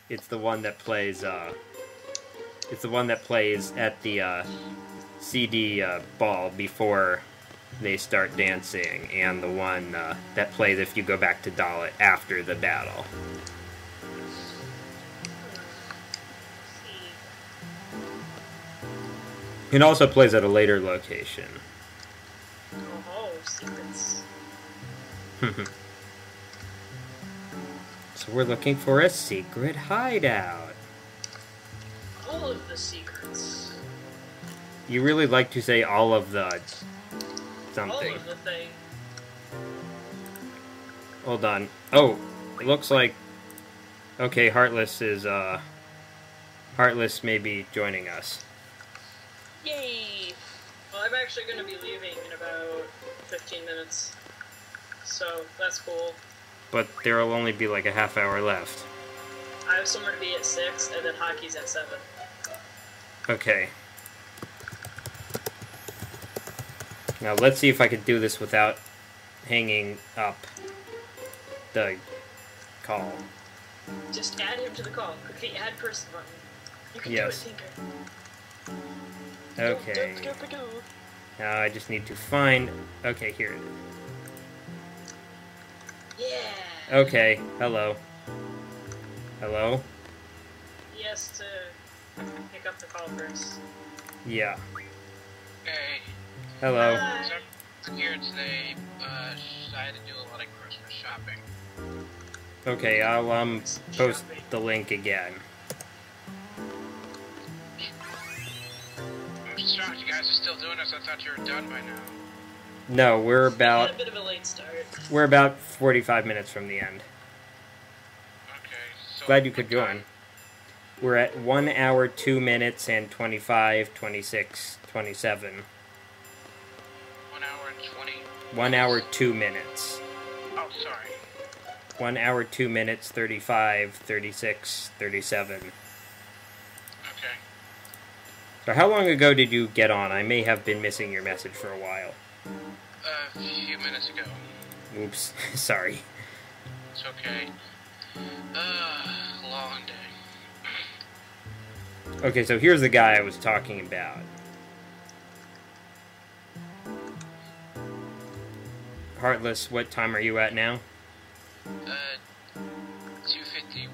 It's the one that plays, it's the one that plays at the, CD, ball before they start dancing, and the one, that plays if you go back to Dalit after the battle. It also plays at a later location. Oh, secrets. So we're looking for a secret hideout. All of the secrets. You really like to say all of the something. All of the thing. Hold on. Oh, it looks like... Okay, Heartless is, Heartless may be joining us. Yay! Well, I'm actually going to be leaving in about 15 minutes. So, that's cool. But there'll only be like a half hour left. I have somewhere to be at 6, and then hockey's at 7. Okay. Now let's see if I can do this without hanging up the call. Just add him to the call. Click the add person button. You can Yes. do it, Tinker. Okay. Now I just need to find... Okay, here it is. Yeah! Okay, hello. Hello? He has to pick up the call first. Yeah. Hey, Hello. Hi. so I'm here today. I had to do a lot of Christmas shopping. Okay, I'll post the link again. I'm shocked you guys are still doing this. I thought you were done by now. No, we're We had about... a bit of a late start. We're about 45 minutes from the end. Okay, so... Glad you could what join. time? We're at 1 hour, 2 minutes, and 25, 26, 27. 1 hour and 20. 1 hour, 2 minutes. Oh, sorry. 1 hour, 2 minutes, 35, 36, 37. Okay. So how long ago did you get on? I may have been missing your message for a while. A few minutes ago. Oops, sorry. It's okay. Long day. Okay, so here's the guy I was talking about. Heartless, what time are you at now? 2:52.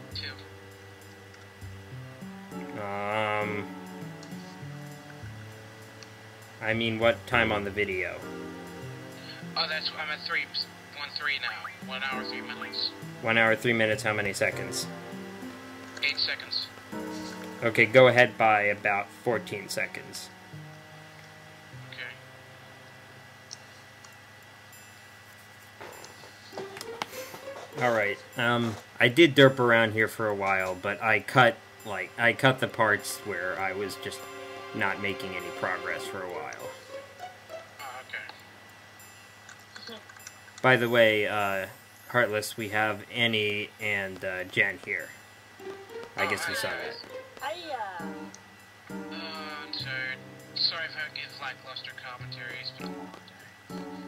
I mean, what time on the video? Oh, I'm at 1:03 now. 1 hour, 3 minutes. 1 hour, 3 minutes, how many seconds? 8 seconds. Okay, go ahead by about 14 seconds. Okay. Alright, I did derp around here for a while, but I cut the parts where I was just not making any progress for a while. Oh, okay. By the way, Heartless, we have Annie and Jen here. I guess you saw that. Hiya! I'm tired. Sorry if I give lackluster commentaries, but I'm a long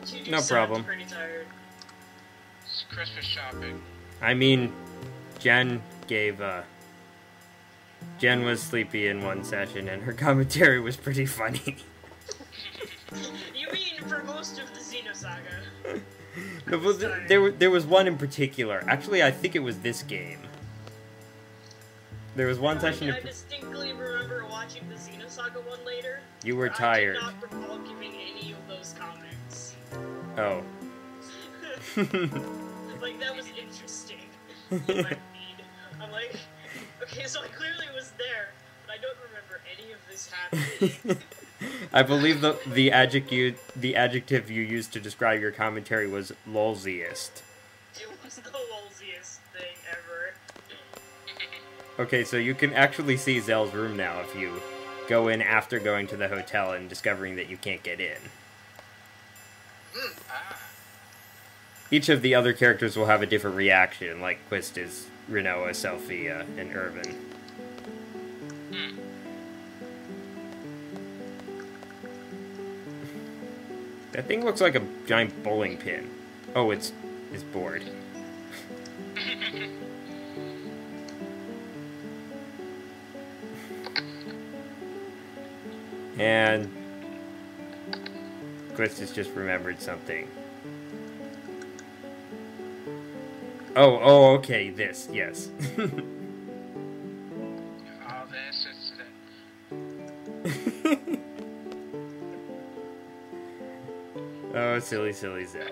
day. You do No sound problem. pretty tired. It's Christmas shopping. I mean, Jen was sleepy in one session, and her commentary was pretty funny. You mean for most of the Xenosaga? No, but there was one in particular. Actually, I think it was this game. There was one session. I distinctly remember watching the Xenosaga one later. You were but tired. I did not recall giving any of those comments. Oh. Like, that was interesting. On my feed. I'm like, okay, so I clearly was there, but I don't remember any of this happening. I believe the adjective you used to describe your commentary was lolziest. It was the lolziest thing ever. Okay, so you can actually see Zell's room now if you go in after going to the hotel and discovering that you can't get in. Each of the other characters will have a different reaction, like Quistis, Rinoa, Selphie, and Irvine. That thing looks like a giant bowling pin. Oh, it's bored. And Quistis just remembered something. Oh, okay, this, yes. Oh, this is Oh, silly Zell.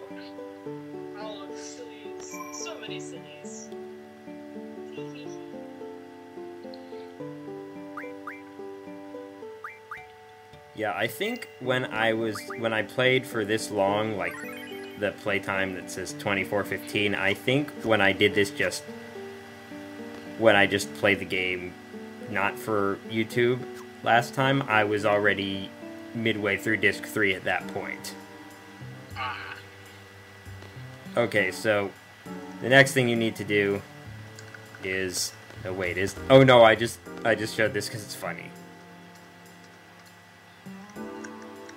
All of the sillies. So many sillies. Yeah, I think when I played for this long, like the playtime that says 24:15, I think when I did this when I just played the game not for YouTube last time, I was already midway through disc 3 at that point. Okay, so the next thing you need to do is oh no, I just showed this because it's funny.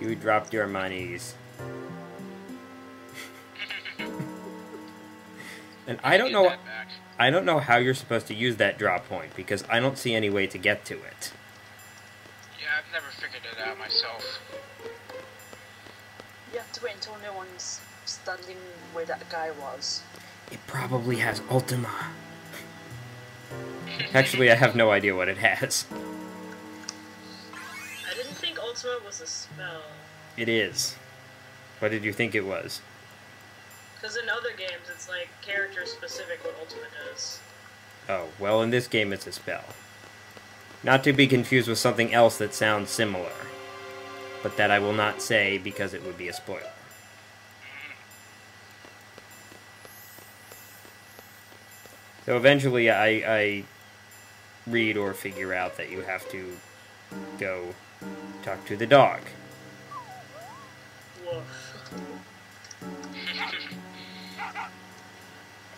You dropped your monies. And I don't know how you're supposed to use that drop point, because I don't see any way to get to it. Yeah, I've never figured it out myself. You have to wait until no one's standing where that guy was. It probably has Ultima. Actually, I have no idea what it has. I didn't think Ultima was a spell. It is. What did you think it was? Because in other games, it's like character-specific what Ultima does. Oh, well, in this game it's a spell. Not to be confused with something else that sounds similar. But that I will not say because it would be a spoiler. So eventually I read or figure out that you have to go talk to the dog. Woof.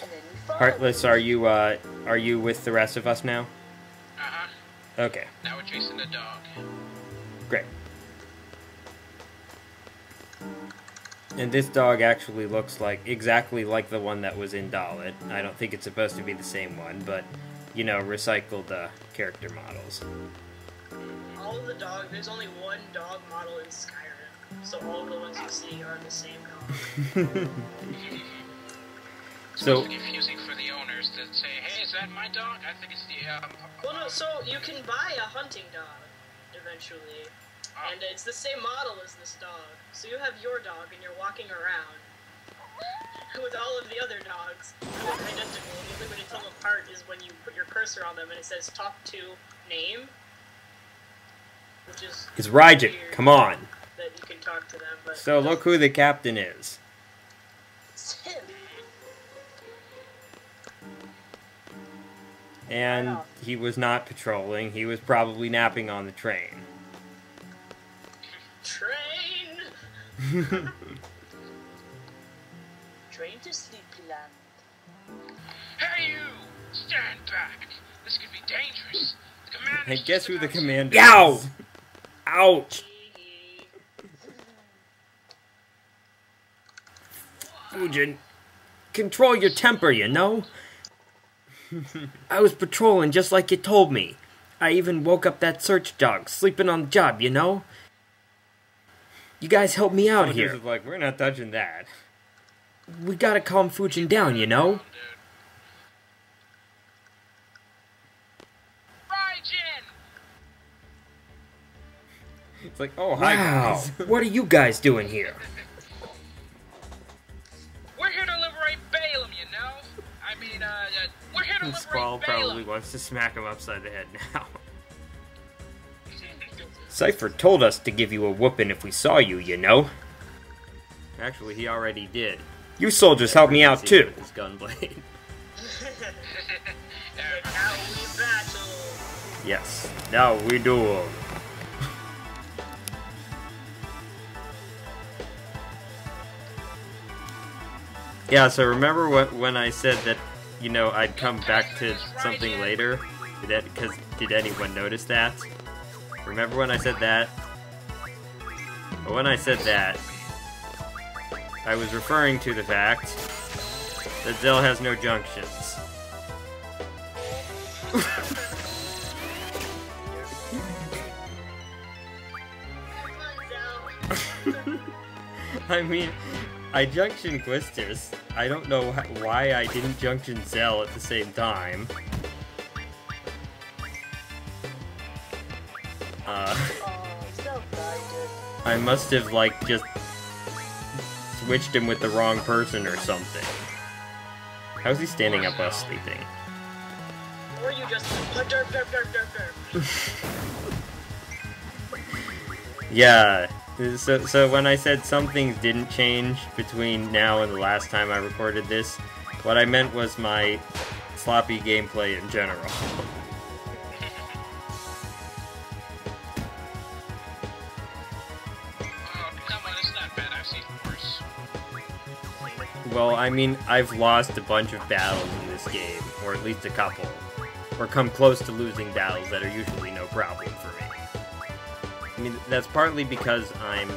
And then you follow. Heartless, are you with the rest of us now? Uh-huh. Okay, Now we're chasing the dog. great. And this dog actually looks exactly like the one that was in Dalit. I don't think it's supposed to be the same one, but, you know, recycled character models. All of the dogs, there's only one dog model in Skyrim, so all of the ones you see are the same dog. It's So, supposed to be confusing for the owners to say, hey, is that my dog? I think it's the, Well, no, so you can buy a hunting dog, eventually, and it's the same model as this dog. So you have your dog, and you're walking around with all of the other dogs, who look identical. The only way to tell them apart is when you put your cursor on them, and it says talk to name, which is it's Raijin, weird come on. that you can talk to them. But So look who the captain is. It's him. And he was not patrolling, he was probably napping on the train. train. Train to Sleepyland. Hey, you! Stand back! This could be dangerous. The commander's And guess just who the about to- commander is? Ow! Ouch! Fujin, control your temper, you know? I was patrolling just like you told me. I even woke up that search dog, sleeping on the job, you know? You guys help me out here. Is like, we're not touching that. We gotta calm Fujin down, you know? Raijin! It's like, oh, hi guys. What are you guys doing here? We're here to liberate Balamb, you know? I mean, we're here to liberate Squall Balamb! probably wants to smack him upside the head now. Cypher told us to give you a whooping if we saw you, you know? Actually, he already did. You soldiers help me out too. His gunblade. And now we battle. Yes. Now we duel. Yeah, so remember when I said that, you know, I'd come back to something later? Did anyone notice that? Remember when I said that? But when I said that, I was referring to the fact that Zell has no junctions. I mean, I junctioned Quistis. I don't know why I didn't junction Zell at the same time. Zell died. I must have, like, just switched him with the wrong person or something. How's he standing up while sleeping? Or you just derp, derp, derp, derp, derp. Yeah, so when I said some things didn't change between now and the last time I recorded this, what I meant was my sloppy gameplay in general. Well, I mean, I've lost a bunch of battles in this game, or at least a couple, or come close to losing battles that are usually no problem for me. I mean, that's partly because I'm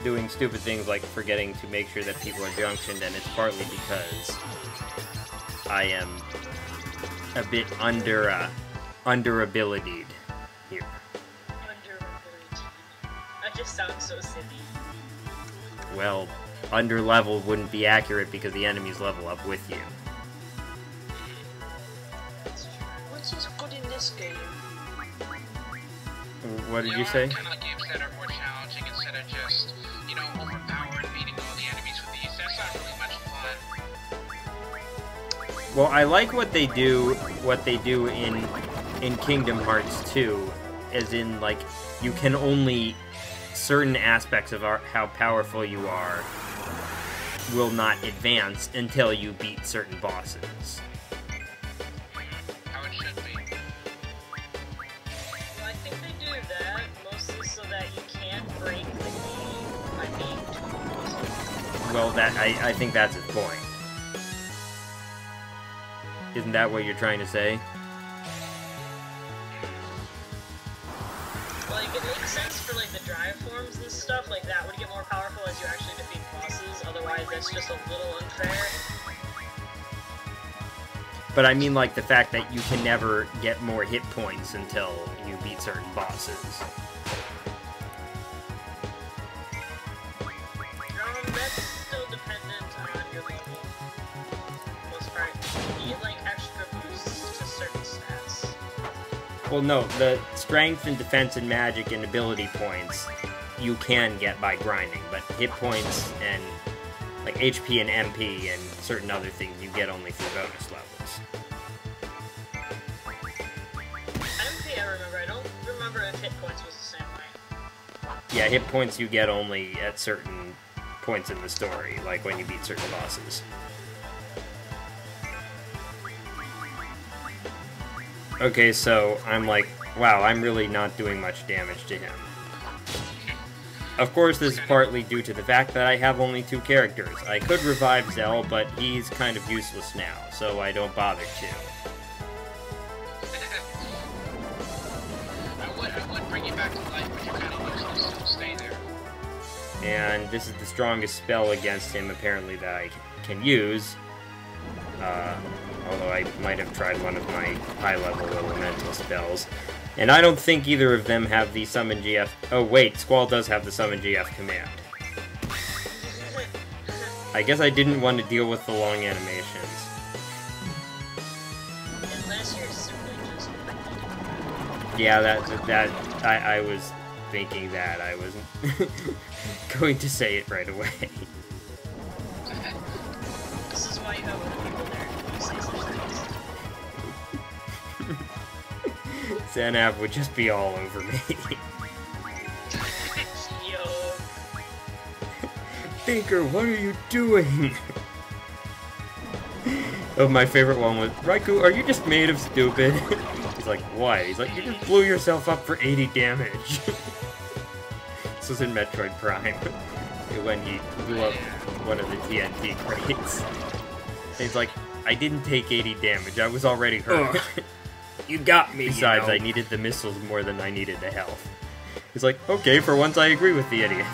doing stupid things like forgetting to make sure that people are junctioned, and it's partly because I am a bit under-abilitied here. Under-abilitied. That just sounds so silly. Well, under-level wouldn't be accurate because the enemies level up with you. What's is good in this game? What did you say? Kind of like games that are more challenging instead of just, you know, overpowered beating all the enemies with these. That's not really much fun. Well, I like what they do in Kingdom Hearts 2, as in, like, you can only... certain aspects of how powerful you are will not advance until you beat certain bosses. How it should be. Well, I think they do that mostly so that you can't break the game by being too close. Well, I think that's his point. Isn't that what you're trying to say? Like, it makes sense for, like, the drive forms and stuff, like, that would get more powerful as you actually defeat bosses, otherwise that's just a little unfair. But I mean, like, the fact that you can never get more hit points until you beat certain bosses. That's still dependent on your level. For the most part. You get, like, extra boosts to certain stats. Well, no, the strength and defense and magic and ability points you can get by grinding, but hit points and like HP and MP and certain other things you get only through bonus levels. MP I remember, I don't remember if hit points was the same way. Yeah, hit points you get only at certain points in the story, like when you beat certain bosses. Okay, so I'm like, wow, I'm really not doing much damage to him. Of course, this is partly due to the fact that I have only 2 characters. I could revive Zell, but he's kind of useless now, so I don't bother to. I would bring you back to life, but you're kind of useless, so stay there. And this is the strongest spell against him, apparently, that I can use. Although I might have tried one of my high-level elemental spells. And I don't think either of them have the Summon GF... Oh, wait, Squall does have the Summon GF command. I guess I didn't want to deal with the long animations. Unless you're simply just... Yeah, I was thinking that. I wasn't going to say it right away. This is why you have other people there who say such things. Xanav would just be all over me. Yo. Thinker, what are you doing? Oh, my favorite one was, Raikou, are you just made of stupid? He's like, why? He's like, you just blew yourself up for 80 damage. This was in Metroid Prime, when he blew up one of the TNT crates. He's like, I didn't take 80 damage, I was already hurt. You got me, besides, you know. I needed the missiles more than I needed the health. He's like, okay, for once I agree with the idiot.